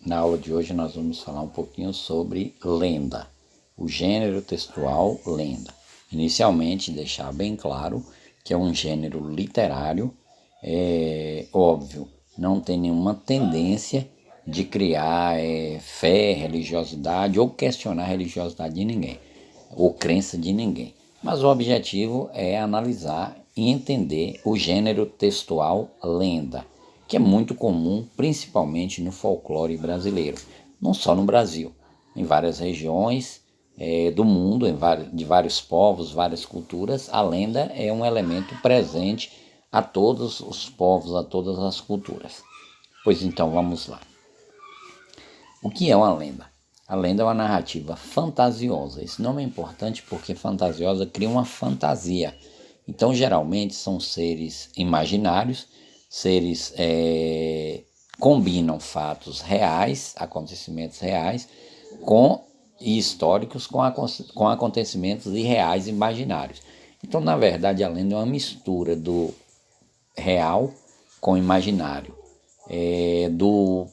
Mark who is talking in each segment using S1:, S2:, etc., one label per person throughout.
S1: Na aula de hoje nós vamos falar um pouquinho sobre lenda, o gênero textual lenda. Inicialmente, deixar bem claro que é um gênero literário, óbvio, não tem nenhuma tendência de criar fé, religiosidade ou questionar a religiosidade de ninguém, ou crença de ninguém. Mas o objetivo é analisar e entender o gênero textual lenda, que é muito comum, principalmente no folclore brasileiro, não só no Brasil, em várias regiões do mundo, de vários povos, várias culturas, a lenda é um elemento presente a todos os povos, a todas as culturas. Pois então, vamos lá. O que é uma lenda? A lenda é uma narrativa fantasiosa. Esse nome é importante porque fantasiosa cria uma fantasia. Então, geralmente, são seres imaginários, seres combinam fatos reais, acontecimentos reais, e históricos com acontecimentos irreais e imaginários. Então, na verdade, a lenda é uma mistura do real com o imaginário, do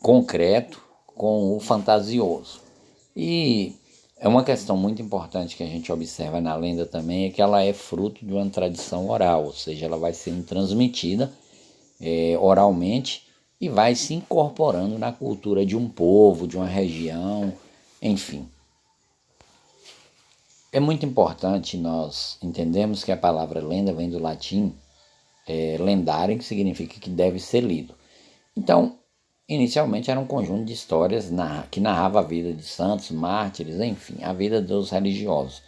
S1: concreto com o fantasioso. E é uma questão muito importante que a gente observa na lenda também, é que ela é fruto de uma tradição oral, ou seja, ela vai sendo transmitida oralmente e vai se incorporando na cultura de um povo, de uma região, enfim. É muito importante nós entendermos que a palavra lenda vem do latim lendário, que significa que deve ser lido. Então, inicialmente era um conjunto de histórias que narrava a vida de santos, mártires, enfim, a vida dos religiosos.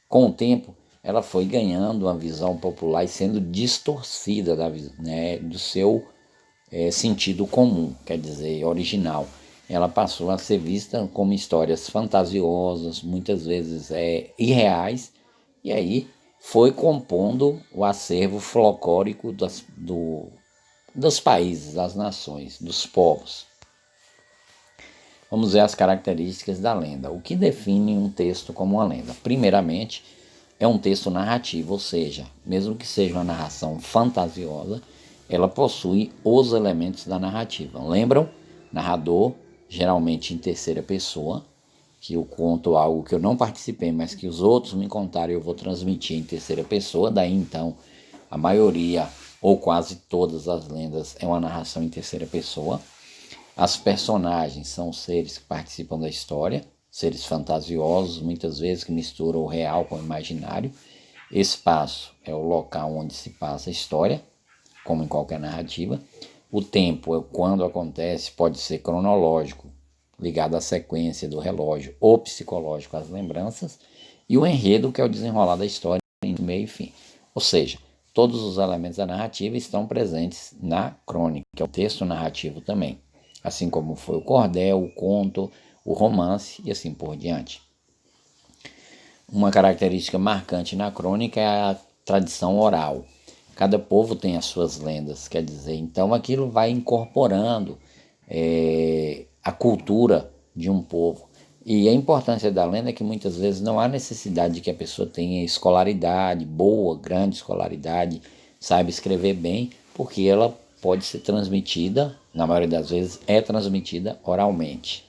S1: Com o tempo, ela foi ganhando uma visão popular e sendo distorcida do seu sentido comum, quer dizer, original. Ela passou a ser vista como histórias fantasiosas, muitas vezes irreais, e aí foi compondo o acervo folclórico dos países, das nações, dos povos. Vamos ver as características da lenda. O que define um texto como uma lenda? Primeiramente, é um texto narrativo, ou seja, mesmo que seja uma narração fantasiosa, ela possui os elementos da narrativa. Lembram? Narrador, geralmente em terceira pessoa, que eu conto algo que eu não participei, mas que os outros me contaram e eu vou transmitir em terceira pessoa. Daí então, a maioria ou quase todas as lendas é uma narração em terceira pessoa. As personagens são seres que participam da história, seres fantasiosos, muitas vezes que misturam o real com o imaginário. Espaço é o local onde se passa a história, como em qualquer narrativa. O tempo é quando acontece, pode ser cronológico, ligado à sequência do relógio, ou psicológico às lembranças. E o enredo, que é o desenrolar da história em meio e fim. Ou seja, todos os elementos da narrativa estão presentes na crônica, que é o texto narrativo também, assim como foi o cordel, o conto, o romance e assim por diante. Uma característica marcante na crônica é a tradição oral. Cada povo tem as suas lendas, quer dizer, então aquilo vai incorporando a cultura de um povo. E a importância da lenda é que muitas vezes não há necessidade de que a pessoa tenha escolaridade, boa, grande escolaridade, saiba escrever bem, porque ela pode ser transmitida, na maioria das vezes é transmitida oralmente.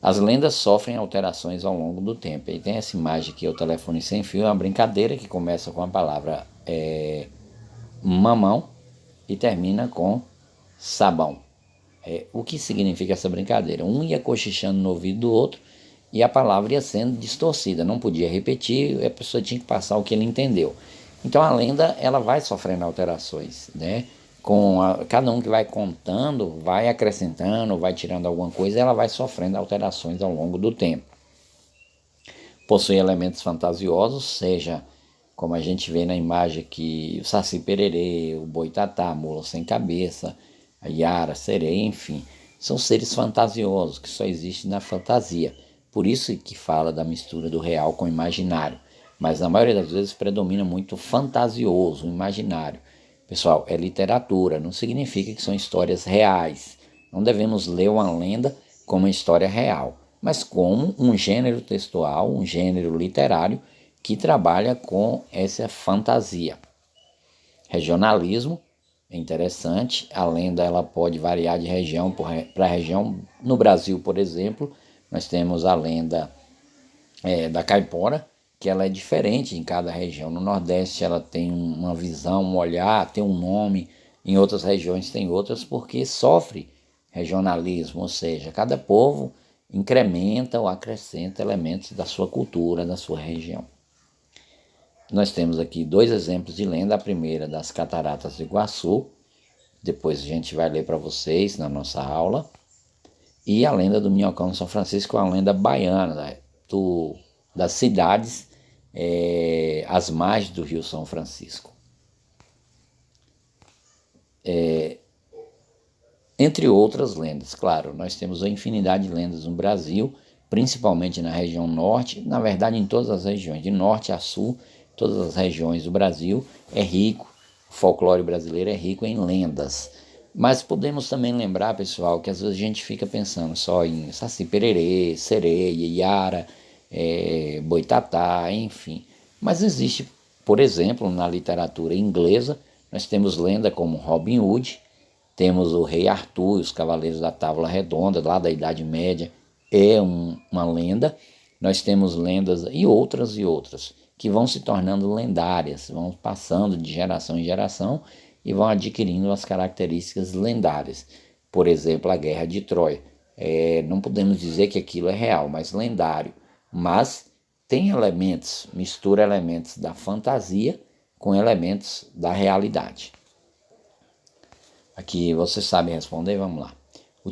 S1: As lendas sofrem alterações ao longo do tempo. E tem essa imagem aqui, o telefone sem fio, é uma brincadeira que começa com a palavra mamão e termina com sabão. O que significa essa brincadeira? Um ia cochichando no ouvido do outro e a palavra ia sendo distorcida, não podia repetir, a pessoa tinha que passar o que ele entendeu. Então a lenda ela vai sofrendo alterações, né? Cada um que vai contando, vai acrescentando, vai tirando alguma coisa, ela vai sofrendo alterações ao longo do tempo. Possui elementos fantasiosos, seja como a gente vê na imagem aqui, o Saci Pererê, o Boitatá, a Mula Sem Cabeça, a Yara, a Sereia, enfim. São seres fantasiosos que só existem na fantasia. Por isso que fala da mistura do real com o imaginário. Mas na maioria das vezes predomina muito o fantasioso, o imaginário. Pessoal, é literatura, não significa que são histórias reais. Não devemos ler uma lenda como uma história real, mas como um gênero textual, um gênero literário que trabalha com essa fantasia. Regionalismo é interessante. A lenda ela pode variar de região para região. No Brasil, por exemplo, nós temos a lenda da caipora, que ela é diferente em cada região. No Nordeste ela tem uma visão, um olhar, tem um nome. Em outras regiões tem outras, porque sofre regionalismo, ou seja, cada povo incrementa ou acrescenta elementos da sua cultura, da sua região. Nós temos aqui 2 exemplos de lenda. A primeira das Cataratas do Iguaçu, depois a gente vai ler para vocês na nossa aula. E a lenda do Minhocão de São Francisco é uma lenda baiana, né? Das cidades às margens do Rio São Francisco. Entre outras lendas, claro, nós temos uma infinidade de lendas no Brasil, principalmente na região norte, na verdade em todas as regiões, de norte a sul, todas as regiões do Brasil é rico, o folclore brasileiro é rico em lendas. Mas podemos também lembrar, pessoal, que às vezes a gente fica pensando só em Saci Pererê, Sereia, Iara, Boitatá, enfim. Mas existe, por exemplo, na literatura inglesa, nós temos lenda como Robin Hood, temos o Rei Arthur e os Cavaleiros da Távola Redonda, lá da Idade Média, é uma lenda. Nós temos lendas e outras, que vão se tornando lendárias, vão passando de geração em geração e vão adquirindo as características lendárias. Por exemplo, a Guerra de Troia. Não podemos dizer que aquilo é real, mas lendário. Mas tem elementos, mistura elementos da fantasia com elementos da realidade. Aqui você sabe responder, vamos lá. O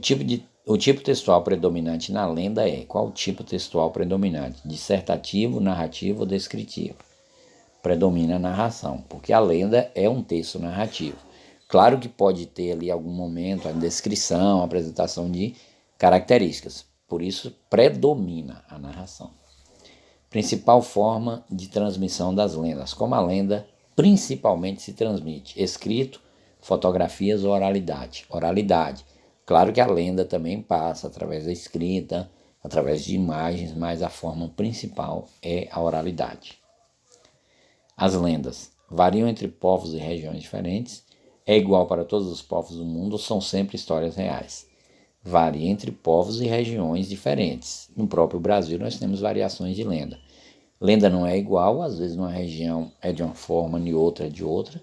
S1: tipo textual predominante na lenda é: qual o tipo textual predominante? Dissertativo, narrativo ou descritivo? Predomina a narração, porque a lenda é um texto narrativo. Claro que pode ter ali algum momento a descrição, a apresentação de características, por isso predomina a narração. Principal forma de transmissão das lendas: como a lenda principalmente se transmite: escrito, fotografias ou oralidade. Oralidade. Claro que a lenda também passa através da escrita, através de imagens, mas a forma principal é a oralidade. As lendas variam entre povos e regiões diferentes, é igual para todos os povos do mundo ou são sempre histórias reais? Varia entre povos e regiões diferentes. No próprio Brasil nós temos variações de lenda. Lenda não é igual, às vezes numa região é de uma forma, em outra é de outra.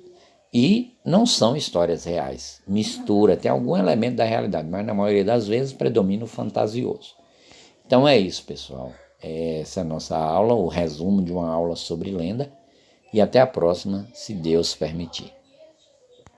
S1: E não são histórias reais. Mistura, tem algum elemento da realidade, mas na maioria das vezes predomina o fantasioso. Então é isso, pessoal. Essa é a nossa aula, o resumo de uma aula sobre lenda. E até a próxima, se Deus permitir.